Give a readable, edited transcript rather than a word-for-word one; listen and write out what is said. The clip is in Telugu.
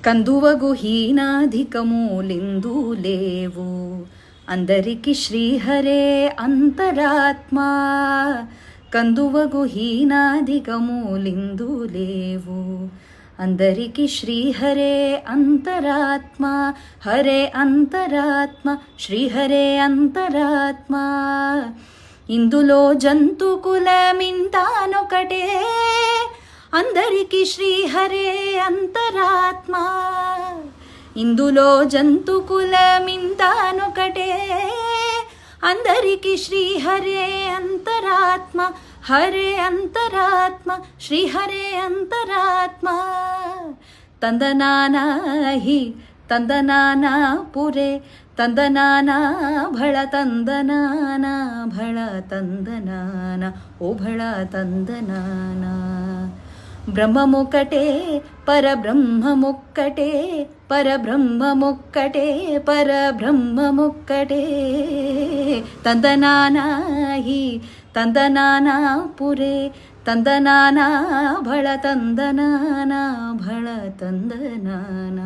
కందువగు హీనాధికములిందు లేవు అందరికి శ్రీహరే అంతరాత్మా కందువగు హీనాధికములిందు లేవు అందరికి శ్రీహరే అంతరాత్మా హరే అంతరాత్మ శ్రీహరే అంతరాత్మా ఇందులో జంతుకులమింతానొకటే అందరికి శ్రీహరే అంతరాత్మా ఇందులో జంతుకులమింతానొకటే అందరికి శ్రీహరే అంతరాత్మ హరే అంతరాత్మ శ్రీహరే అంతరాత్మ తందనానాహి తందనానా పురే ತಂದನಾನಾ ಭಳ ತಂದನಾನ ಭಳ ತಂದನಾನ ಓ ಭಳ ತಂದನಾನ ಬ್ರಹ್ಮಮೊಕ್ಕಟೇ ಪರಬ್ರಹ್ಮಮೊಕ್ಕಟೇ ಪರಬ್ರಹ್ಮಮೊಕ್ಕಟೇ ಪರಬ್ರಹ್ಮಮೊಕ್ಕಟೇ ತಂದನಾನಾ ಹಿ ತಂದನಾನಾ ಪುರೇ ತಂದನಾನಾ ಭಳ ತಂದನಾನ ಭಳ ತಂದನಾನ